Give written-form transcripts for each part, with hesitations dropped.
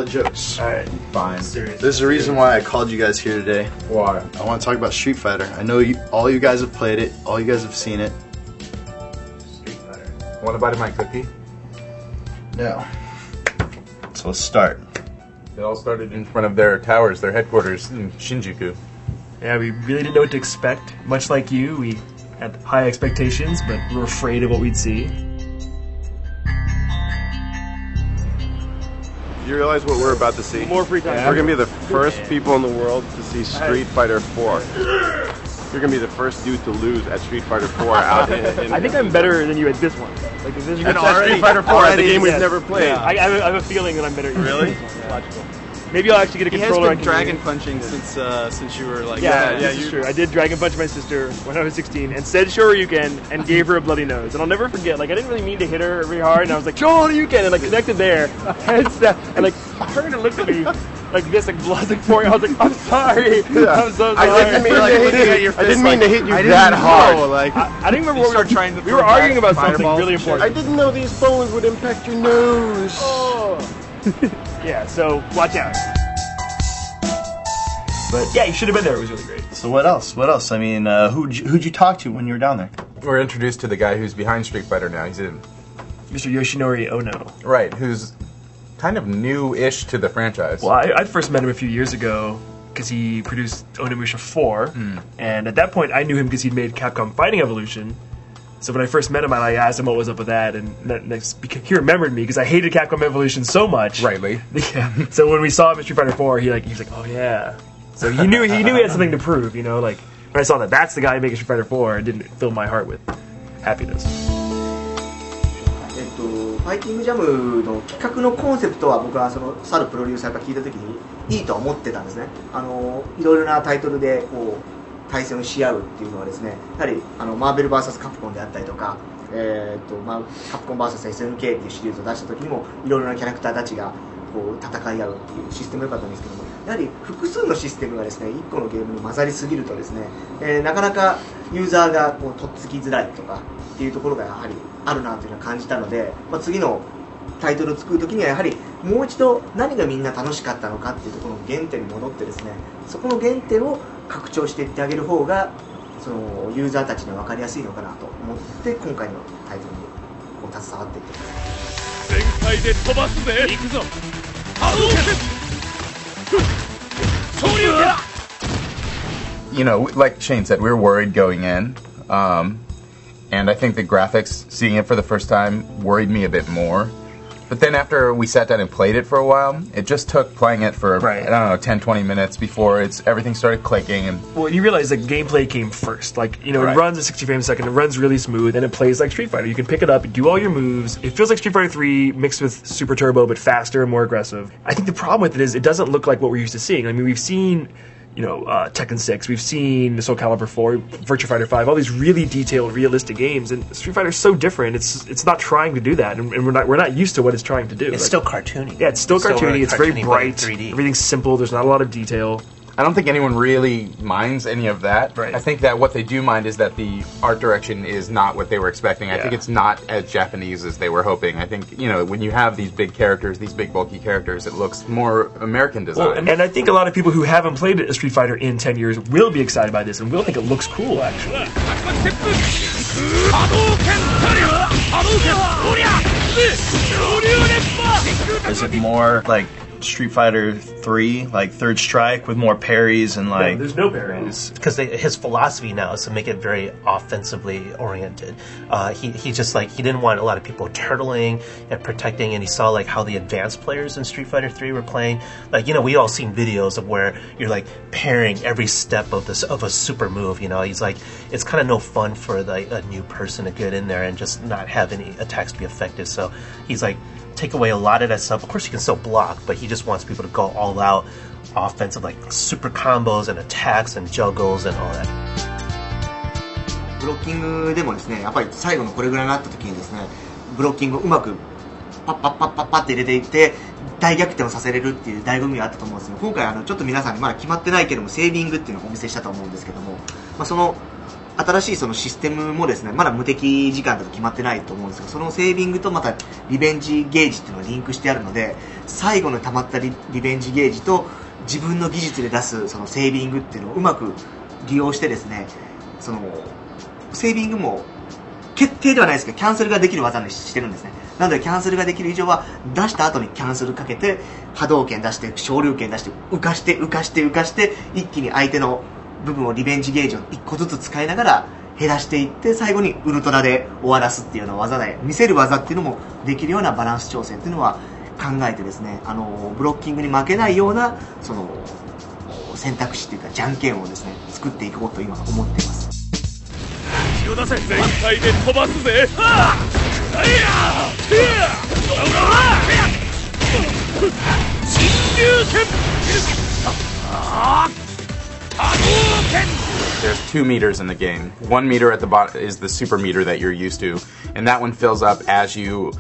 jokes. Alright. Fine. Serious. There's a reason why I called you guys here today. Why? I want to talk about Street Fighter. I know all you guys have played it. All you guys have seen it. Street Fighter. Want to bite of my cookie? No. So let's start. It all started in front of their towers, their headquarters in Shinjuku. Yeah, we really didn't know what to expect. Much like you, we had high expectations, but we were afraid of what we'd see. You realize what we're about to see? More free time. We're gonna be the first people in the world to see Street Fighter 4. You're gonna be the first dude to lose at Street Fighter 4 out in I think I'm better than you at this one. Like, if this at Street Fighter 4, the game we've never played. Yeah, I have a feeling that I'm better at you. Really? Yeah. Logical. Maybe I'll actually get a controller. He has been dragon punching since you were like... This is true. I did dragon punch my sister when I was 16 and said Shoryuken and gave her a bloody nose. And I'll never forget, like, I didn't really mean to hit her very hard, and I was like, Shoryuken, and like connected there. And like turned and looked at me like this, like blood like pouring. I was like, I'm sorry. I'm so sorry. I didn't mean to hit you that hard. Like, I didn't remember what we were arguing about something really important. I didn't know these bones would impact your nose. Oh. Yeah, so watch out. But yeah, you should have been there. It was really great. So what else? What else? I mean, who'd you talk to when you were down there? We're introduced to the guy who's behind Street Fighter now. He's in... Mr. Yoshinori Ono. Right, who's kind of new-ish to the franchise. Well, I first met him a few years ago because he produced Onimusha 4, and at that point I knew him because he'd made Capcom Fighting Evolution. So when I first met him, I asked him what was up with that, and he remembered me because I hated Capcom Evolution so much. Rightly. Yeah. So when we saw him in Street Fighter 4, he was like, oh yeah. So he knew he had something to prove, you know. Like when I saw that's the guy making Street Fighter 4, it didn't fill my heart with happiness. ファイティングジャムの企画のコンセプトは僕はその去るプロデューサーが聞いた時にいいと思ってたんですね。いろいろなタイトルでこう対戦をし合うっていうのはですね、やはりマーベル VS カプコンであったりとか、カプコン VS SNK っていうシリーズを出した時にもいろいろなキャラクターたちがこう戦い合うっていうシステム良かったんですけども、やはり複数のシステムがですね1個のゲームに混ざりすぎるとですね、なかなかユーザーがこうとっつきづらいとかっていうところがやはりあるなというのを感じたので、次のタイトルを作る時にはやはりもう一度何がみんな楽しかったのかっていうところの原点に戻ってですね、そこの原点を拡張していってあげる方がそのユーザーたちには分かりやすいのかなと思って今回のタイトルにこう携わっていってます。全開で飛ばすぜ。行くぞ。波動拳。昇竜拳。You know, like Shane said, we were worried going in, and I think the graphics, seeing it for the first time, worried me a bit more. But then after we sat down and played it for a while, it just took playing it for, I don't know, 10, 20 minutes before everything started clicking. And well, you realize that gameplay came first. Like, you know, it runs at 60 frames a second, it runs really smooth, and it plays like Street Fighter. You can pick it up, do all your moves. It feels like Street Fighter 3 mixed with Super Turbo, but faster and more aggressive. I think the problem with it is it doesn't look like what we're used to seeing. I mean, we've seen... You know, Tekken 6, we've seen Soul Calibur 4, Virtua Fighter 5, all these really detailed, realistic games, and Street Fighter's so different. It's not trying to do that, and we're not used to what it's trying to do. It's still cartoony. Yeah, it's still cartoony. It's very bright. 3D. Everything's simple. There's not a lot of detail. I don't think anyone really minds any of that. Right. I think that what they do mind is that the art direction is not what they were expecting. I think it's not as Japanese as they were hoping. I think, you know, when you have these big characters, these big bulky characters, it looks more American design. Well, and I think a lot of people who haven't played a Street Fighter in 10 years will be excited by this and will think it looks cool, actually. Is it more like Street Fighter 3, like Third Strike, with more parries and like... No, there's no parries. Because his philosophy now is to make it very offensively oriented. He just like, he didn't want a lot of people turtling and protecting, and he saw like how the advanced players in Street Fighter 3 were playing. Like, you know, we all seen videos of where you're like parrying every step of a super move, you know. He's like, it's kind of no fun for like a new person to get in there and just not have any attacks be effective. So he's like, take away a lot of that stuff. Of course, you can still block, but he just wants people to go all out offensive, like super combos and attacks and juggles and all that. ブロッキングでもですね、やっぱり最後のこれぐらいになった時にですね、ブロッキングをうまくパッパッパッパッパって入れていって大逆転をさせれるっていう醍醐味があったと思うんですけど、今回ちょっと皆さんにまだ決まってないけどもセービングっていうのをお見せしたと思うんですけども、その新しいそのシステムもですね、まだ無敵時間だと決まってないと思うんですが、そのセービングとまたリベンジゲージっていうのがリンクしてあるので、最後の溜まったリベンジゲージと自分の技術で出すそのセービングっていうのをうまく利用してですね、そのセービングも決定ではないですけどキャンセルができる技にしてるんですね。なのでキャンセルができる以上は出した後にキャンセルかけて波動拳出して昇竜拳出して浮かして一気に相手の部分をリベンジゲージを1個ずつ使いながら減らしていって最後にウルトラで終わらすっていうような技で見せる技っていうのもできるようなバランス調整っていうのは考えてですね、ブロッキングに負けないようなその選択肢っていうかじゃんけんをですね作っていこうと今思っています。全開で飛ばすぜ。新竜拳。There's 2 meters in the game. 1 meter at the bottom is the super meter that you're used to, and that one fills up as you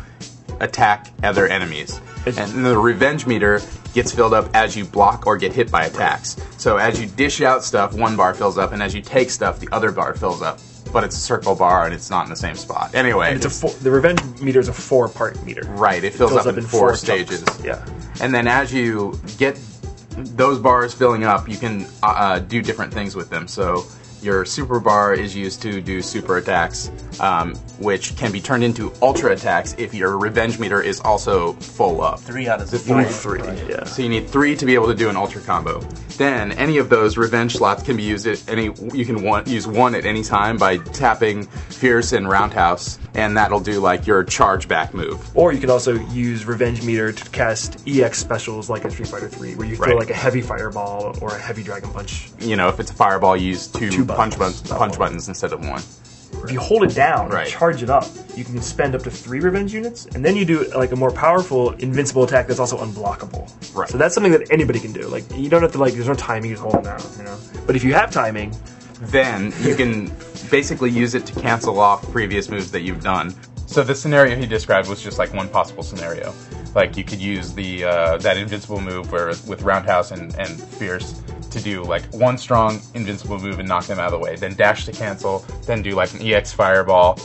attack other enemies. And the revenge meter gets filled up as you block or get hit by attacks. So as you dish out stuff, 1 bar fills up, and as you take stuff, the other bar fills up. But it's a circle bar and it's not in the same spot. Anyway, and the revenge meter is a 4-part meter. Right, it fills up in 4 stages. Yeah. And then as you get those bars filling up, you can do different things with them. So your super bar is used to do super attacks, which can be turned into ultra attacks if your revenge meter is also full up. 3 out of the 3, yeah. So you need 3 to be able to do an ultra combo. Then any of those revenge slots can be used at any. You can use 1 at any time by tapping Fierce and Roundhouse, and that'll do like your charge back move. Or you can also use revenge meter to cast EX specials like in Street Fighter 3, where you throw like a heavy fireball or a heavy dragon punch. You know, if it's a fireball, you use 2 punch buttons instead of 1. If you hold it down and charge it up, you can spend up to 3 revenge units, and then you do like a more powerful invincible attack that's also unblockable. Right. So that's something that anybody can do. Like you don't have to there's no timing, you just hold it down, you know. But if you have timing, then you can basically use it to cancel off previous moves that you've done. So the scenario he described was just like one possible scenario. Like you could use the that invincible move with Roundhouse and Fierce to do like 1 strong invincible move and knock them out of the way, then dash to cancel, then do like an EX fireball,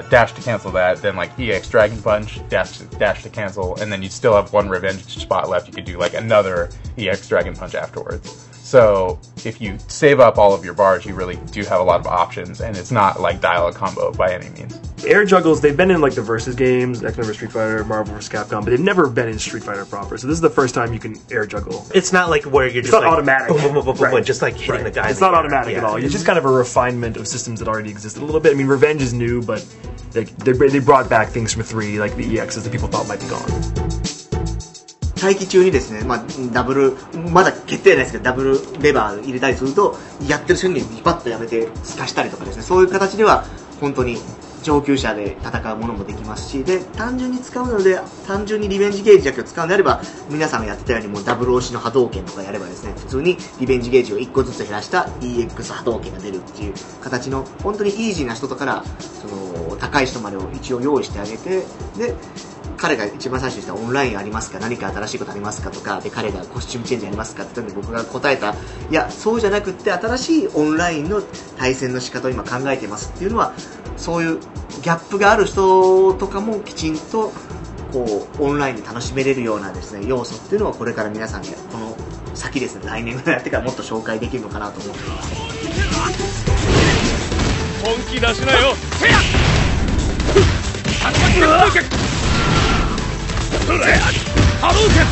dash to cancel that, then like EX dragon punch, dash to cancel, and then you'd still have 1 revenge spot left. You could do like another EX dragon punch afterwards. So if you save up all of your bars, you really do have a lot of options, and it's not like dial-a combo by any means. Air juggles, they've been in like the Versus games, X-Men vs. Street Fighter, Marvel vs. Capcom, but they've never been in Street Fighter proper. So this is the first time you can air juggle. It's not like where you're just not like automatic. Boom, boom, boom, boom, boom, just like hitting the guy. It's not automatic at all. It's just kind of a refinement of systems that already existed a little bit. I mean, Revenge is new, but they brought back things from 3, like the EXs that people thought might be gone. 待機中にですね、ダブル、まだ決定ないですけど、ダブルレバー入れたりすると、やってる瞬間にビパッとやめて透かしたりとかですね、そういう形では本当に上級者で戦うものもできますし、で、単純に使うので、単純にリベンジゲージだけを使うのであれば、皆さんがやってたようにもうダブル押しの波動拳とかやればですね、普通にリベンジゲージを1個ずつ減らした EX 波動拳が出るっていう形の、本当にイージーな人とから、高い人までを一応用意してあげて、で、彼が一番最初にしたオンラインありますか、何か新しいことありますかとかで、彼がコスチュームチェンジありますかって言ったので僕が答えた、いやそうじゃなくって新しいオンラインの対戦の仕方を今考えていますっていうのは、そういうギャップがある人とかもきちんとこうオンラインで楽しめれるようなですね要素っていうのはこれから皆さんにこの先ですね、来年ぐらいやってからもっと紹介できるのかなと思っています。本気出しなよ。波動拳。波動拳。